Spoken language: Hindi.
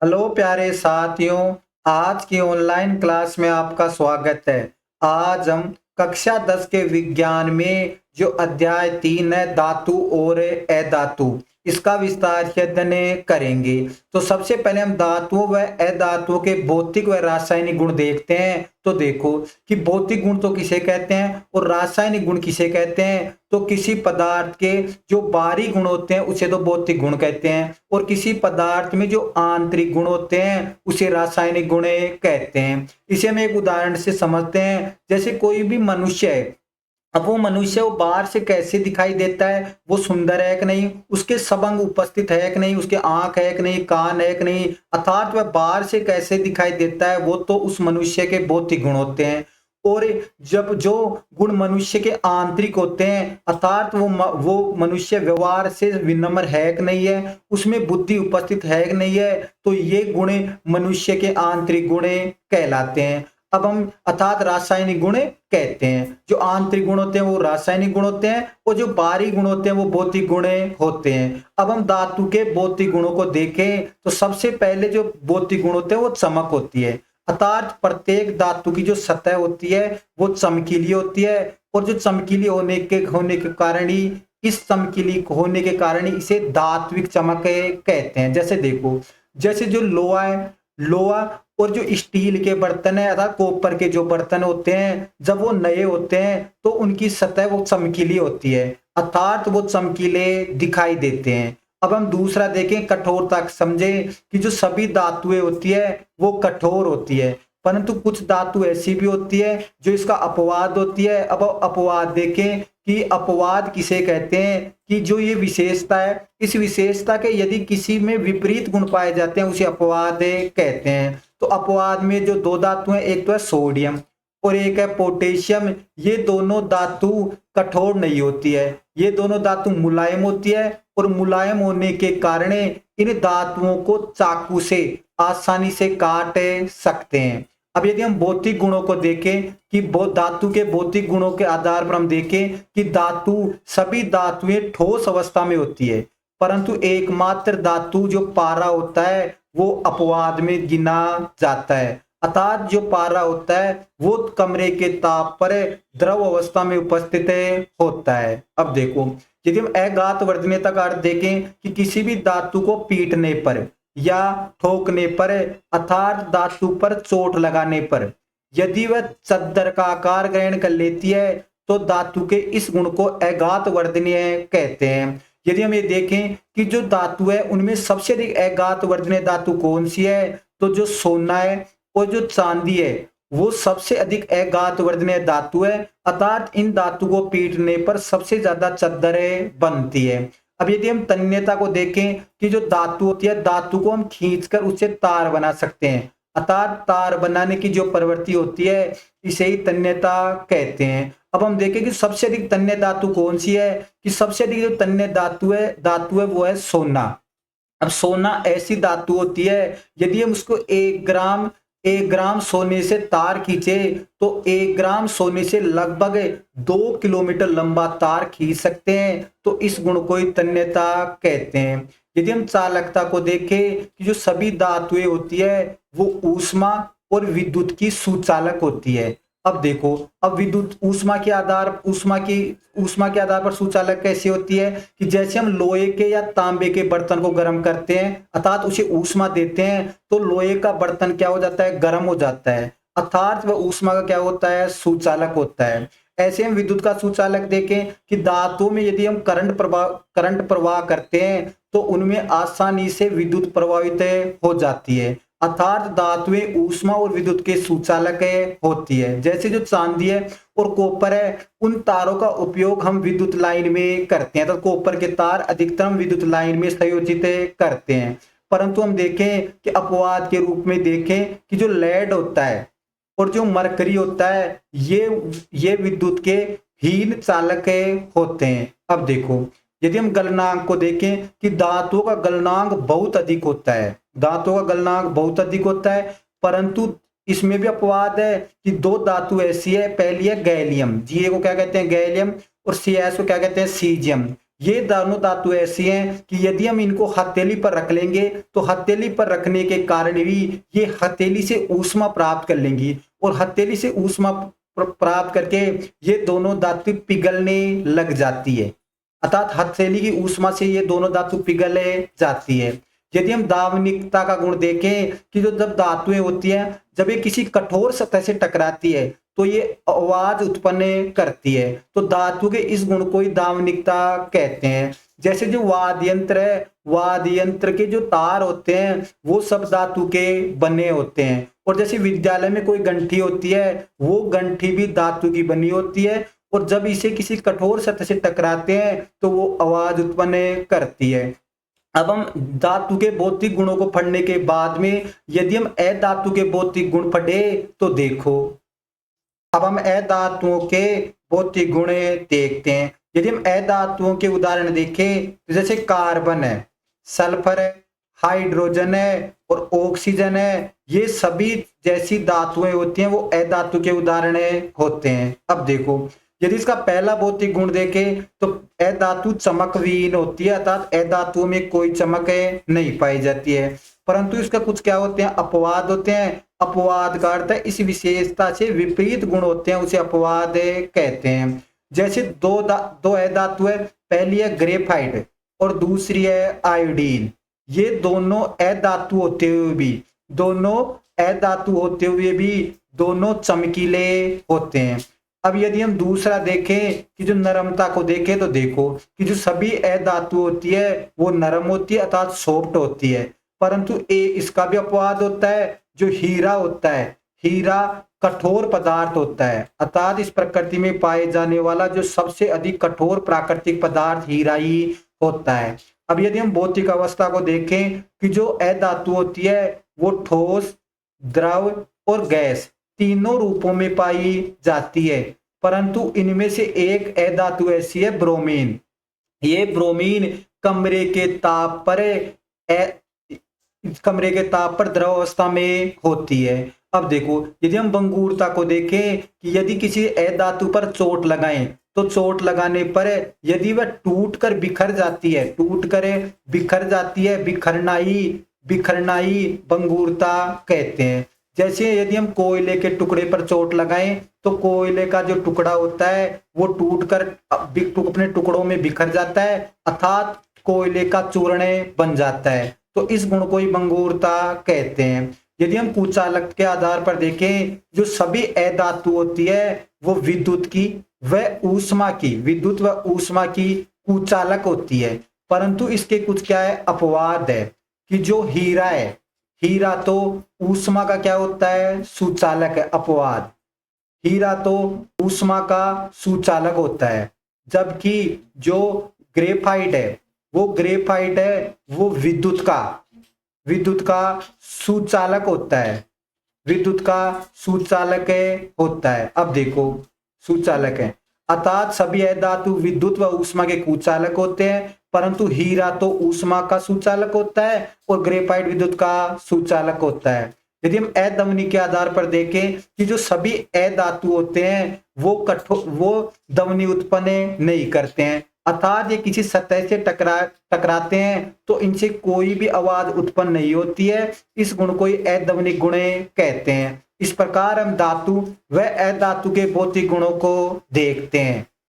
हेलो प्यारे साथियों, आज की ऑनलाइन क्लास में आपका स्वागत है। आज हम कक्षा 10 के विज्ञान में जो अध्याय 3 है धातु और अधातु, इसका विस्तार से अध्ययन करेंगे। तो सबसे पहले हम धातुओं व अधातुओं के भौतिक व रासायनिक गुण देखते हैं। तो देखो कि भौतिक गुण तो किसे कहते हैं और रासायनिक गुण किसे कहते हैं। तो किसी पदार्थ के जो बाहरी गुण होते हैं उसे तो भौतिक गुण कहते हैं, और किसी पदार्थ में जो आंतरिक गुण होते हैं उसे रासायनिक गुण कहते हैं। इसे हम एक उदाहरण से समझते हैं। जैसे कोई भी मनुष्य है, अब वो मनुष्य वो बाहर से कैसे दिखाई देता है, वो सुंदर है कि नहीं, उसके सबंग उपस्थित है कि नहीं, उसके आंख है कि नहीं, कान है कि नहीं, अर्थात वह बाहर से कैसे दिखाई देता है, वो तो उस मनुष्य के भौतिक गुण होते हैं। और जब जो गुण मनुष्य के आंतरिक होते हैं, अर्थात वो मनुष्य व्यवहार से विनम्र है कि नहीं है, उसमें बुद्धि उपस्थित है कि नहीं है, तो ये गुण मनुष्य के आंतरिक गुण कहलाते हैं। अब हम अर्थात रासायनिक गुण कहते हैं। जो आंतरिक गुण होते हैं वो रासायनिक गुण होते हैं, और जो बाहरी गुण होते हैं वो भौतिक गुण होते हैं। अब हम धातु के भौतिक गुणों को देखें तो सबसे पहले जो भौतिक गुण होते हैं वो चमक होती है। अर्थात प्रत्येक धातु की जो सतह होती है वो चमकीली होती है, और जो चमकीली होने के कारण ही इस चमकीली होने के कारण ही इसे धात्विक चमक कहते हैं। जैसे देखो, जैसे जो लोहा है, लोहा और जो स्टील के बर्तन है अर्थात कॉपर के जो बर्तन होते हैं, जब वो नए होते हैं तो उनकी सतह वो चमकीली होती है, अर्थात वो चमकीले दिखाई देते हैं। अब हम दूसरा देखें, कठोरता समझे कि जो सभी धातुएं होती है वो कठोर होती है, परंतु कुछ धातु ऐसी भी होती है जो इसका अपवाद होती है। अब अपवाद देखें कि अपवाद किसे कहते हैं, कि जो ये विशेषता है, इस विशेषता के यदि किसी में विपरीत गुण पाए जाते हैं उसे अपवाद कहते हैं। तो अपवाद में जो दो धातु हैं, एक तो है सोडियम और एक है पोटेशियम। ये दोनों धातु कठोर नहीं होती है, ये दोनों धातु मुलायम होती है, और मुलायम होने के कारण इन धातुओं को चाकू से आसानी से काट सकते हैं। अब यदि हम भौतिक गुणों को देखें कि धातु के भौतिक गुणों के आधार पर हम देखें कि धातु सभी धातुएं ठोस अवस्था में होती है, परंतु एकमात्र धातु जो पारा होता है वो अपवाद में गिना जाता है। अर्थात जो पारा होता है वो कमरे के ताप पर द्रव अवस्था में उपस्थित होता है। अब देखो, यदि हम अघात वर्धनीयता का अर्थ देखें कि किसी भी धातु को पीटने पर या ठोकने पर, अर्थात धातु पर चोट लगाने पर यदि वह चद्दर का आकार ग्रहण कर लेती है तो धातु के इस गुण को अघात वर्धनीय कहते हैं। यदि हम ये देखें कि जो धातु है उनमें सबसे अधिक अघात वर्धनीय धातु कौन सी है, तो जो सोना है और जो चांदी है वो सबसे अधिक अघात वर्धनीय धातु है, अर्थात इन धातु को पीटने पर सबसे ज्यादा चद्दरें बनती है। अब यदि हम तन्यता को देखें कि जो धातु होती है, धातु को हम खींचकर उससे तार बना सकते हैं, अर्थात तार बनाने की जो प्रवृत्ति होती है इसे ही तन्यता कहते हैं। अब हम देखें कि सबसे अधिक तन्य धातु कौन सी है, कि सबसे अधिक जो तन्य धातु है वो है सोना। अब सोना ऐसी धातु होती है, यदि हम उसको 1 ग्राम सोने से तार खींचे तो 1 ग्राम सोने से लगभग 2 किलोमीटर लंबा तार खींच सकते हैं। तो इस गुण को ही तन्यता कहते हैं। यदि हम चालकता को देखें कि जो सभी धातुएं होती है वो ऊष्मा और विद्युत की सुचालक होती है। अब देखो, अब विद्युत ऊष्मा के आधार पर सुचालक कैसे होती है, कि जैसे हम लोहे के या तांबे के बर्तन को गर्म करते हैं, अर्थात उसे ऊष्मा देते हैं, तो लोहे का बर्तन क्या हो जाता है, गर्म हो जाता है, अर्थात वह ऊष्मा का क्या होता है, सुचालक होता है। ऐसे हम विद्युत का सुचालक देखें कि धातुओं में यदि हम करंट प्रवाह करते हैं तो उनमें आसानी से विद्युत प्रवाहित हो जाती है, अर्थात धातुएं ऊष्मा और विद्युत के सुचालक होती है। जैसे जो चांदी है और कॉपर है, उन तारों का उपयोग हम विद्युत लाइन में करते हैं, तो कॉपर के तार अधिकतर हम विद्युत लाइन में संयोजित करते हैं। परंतु हम देखें कि अपवाद के रूप में देखें कि जो लेड होता है और जो मरकरी होता है ये विद्युत के हीन चालक होते हैं। अब देखो, यदि हम गलनांक को देखें कि धातुओं का गलनांक बहुत अधिक होता है, धातुओं का गलनांक बहुत अधिक होता है, परंतु इसमें भी अपवाद है कि दो धातु ऐसी है, पहली है गैलियम, जी को क्या कहते हैं गैलियम, और सी एस को क्या कहते हैं सीजियम। ये दोनों धातु ऐसी हैं कि यदि हम इनको हथेली पर रख लेंगे तो हथेली पर रखने के कारण भी ये हथेली से ऊष्मा प्राप्त कर लेंगी और हथेली से ऊष्मा प्राप्त करके ये दोनों धातु पिघलने लग जाती है, अर्थात हथेली की ऊष्मा से ये दोनों धातु पिघले जाती है। यदि हम दावनिकता का गुण देखें कि जो जब धातुएं होती हैं जब ये किसी कठोर सतह से टकराती है तो ये आवाज उत्पन्न करती है, तो धातु के इस गुण को ही दावनिकता कहते हैं। जैसे जो वाद्य यंत्र है, वाद्य यंत्र के जो तार होते हैं वो सब धातु के बने होते हैं, और जैसे विद्यालय में कोई घंटी होती है वो घंटी भी धातु की बनी होती है, और जब इसे किसी कठोर सतह से टकराते हैं तो वो आवाज उत्पन्न करती है। अब हम धातु के भौतिक गुणों को पढ़ने के बाद में यदि हम अधातु के भौतिक गुण पढ़े तो देखो, अब हम अधातुओं के भौतिक गुण देखते हैं। यदि हम अधातुओं के उदाहरण देखें तो जैसे कार्बन है, सल्फर है, हाइड्रोजन है और ऑक्सीजन है, ये सभी जैसी धातुएं होती हैं वो अधातु के उदाहरण होते हैं। अब देखो यदि इसका पहला भौतिक गुण देखें तो अधातु चमकविहीन होती है, अर्थात अधातुओं में कोई चमक नहीं पाई जाती है, परंतु इसका कुछ क्या होते हैं, अपवाद होते हैं। अपवाद का अर्थ है इस विशेषता से विपरीत गुण होते हैं उसे अपवाद कहते हैं। जैसे दो अधातु है, पहली है ग्रेफाइट और दूसरी है आयोडीन, ये दोनों अधातु होते हुए भी दोनों चमकीले होते हैं। अब यदि हम दूसरा देखें कि जो नरमता को देखें तो देखो कि जो सभी अधातु होती है वो नरम होती है अर्थात सॉफ्ट होती है, परंतु इसका भी अपवाद होता है। जो हीरा होता है, हीरा कठोर पदार्थ होता है, अर्थात इस प्रकृति में पाए जाने वाला जो सबसे अधिक कठोर प्राकृतिक पदार्थ हीरा ही होता है। अब यदि हम भौतिक अवस्था को देखें कि जो अधातु होती है वो ठोस, द्रव और गैस तीनों रूपों में पाई जाती है, परंतु इनमें से एक अधातु ऐसी है ब्रोमीन। ये ब्रोमीन कमरे के ताप पर द्रव अवस्था में होती है। अब देखो यदि हम भंगुरता को देखें कि यदि किसी अधातु पर चोट लगाएं तो चोट लगाने पर यदि वह टूट कर बिखर जाती है, बिखरना ही भंगुरता कहते हैं। जैसे यदि हम कोयले के टुकड़े पर चोट लगाएं तो कोयले का जो टुकड़ा होता है वो टूटकर अपने टुकड़ों में बिखर जाता है, अर्थात कोयले का चूर्ण बन जाता है, तो इस गुण को ही भंगुरता कहते हैं। यदि हम कुचालक के आधार पर देखें, जो सभी अधातु होती है वो विद्युत व ऊष्मा की कुचालक होती है, परंतु इसके कुछ क्या है, अपवाद है कि जो हीरा है, हीरा तो ऊष्मा का क्या होता है, सुचालक है। अपवाद, हीरा तो ऊष्मा का सुचालक होता है, जबकि जो ग्रेफाइट है वो विद्युत का सुचालक होता है। अब देखो सुचालक है, अर्थात सभी अधातु विद्युत व ऊष्मा के कुचालक होते हैं, परंतु हीरा तो ऊष्मा का सुचालक होता है और ग्रेफाइट विद्युत का सुचालक होता है। यदि हम अधमनी के आधार पर देखें कि जो सभी अधातु होते हैं वो ध्वनि उत्पन्न नहीं करते हैं, अर्थात ये किसी सतह से टकराते हैं तो इनसे कोई भी आवाज उत्पन्न नहीं होती है। इस गुण को ही अध्वनिक गुण कहते हैं। इस प्रकार हम धातु व अधातु के भौतिक गुणों को देखते हैं।